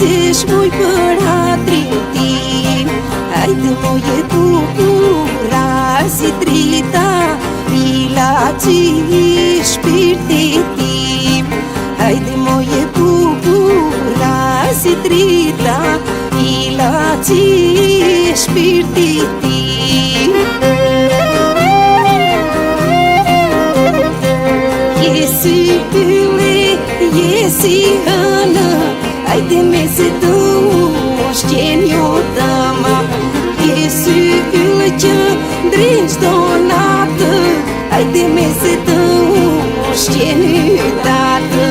Falesesh muj për hatrin tim. Hajde moje bukura si drita, ilaçi I shpirtit tim. Hajde moje bukura si drita, ilaçi I shpirtit tim. Jesi ylle, jesi hënë, hajde me se të ushqen jo tëma. Jesi ylle që ndrin çdo natë, hajde me se të ushqen ytatë.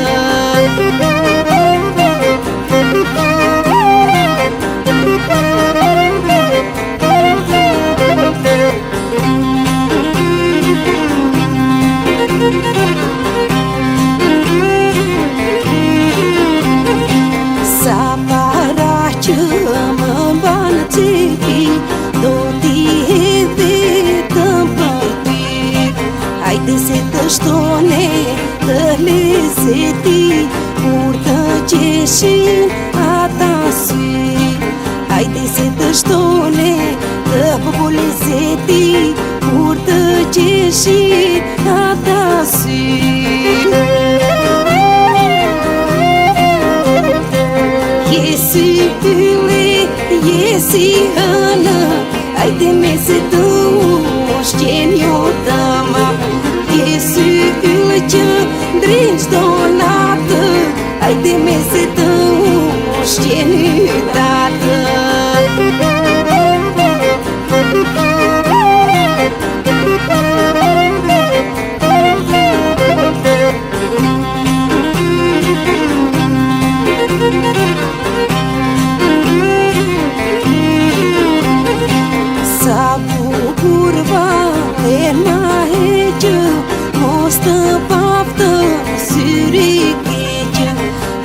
Sa para që më banë qefi, do t'i hedhe të për ty. Hajde se të shtone të lezeti, kur të qeshin ata sy. Hajde se të shtone të lezeti, kur të qeshin ata sy. Jesi ylle, jesi hënë, hajde me se të ushqen jo tëma. Jesi ylle që ndrin çdo natë, hajde me se të ushqen ytatë. Sa bukur vale na heqë, mos të paftë syri keqë.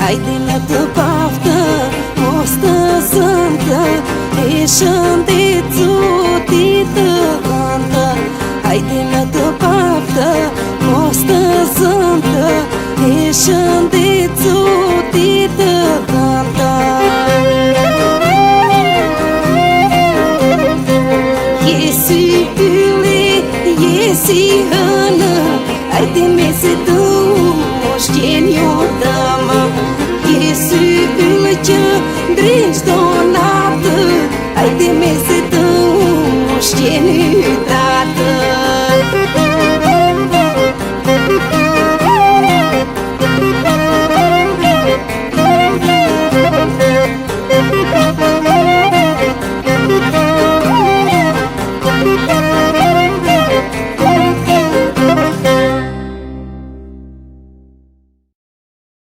Hajde në të paftë, mos të zëndë, e shëndet Zoti të dhëndë. Hajde në të paftë, mos të zëndë, e shëndet Zoti të dhëndë. Jesi ylle, jesi hënë, hajde me se të ushqen jo tëma. Jesi ylle që ndrin çdo natë, hajde me se të ushqen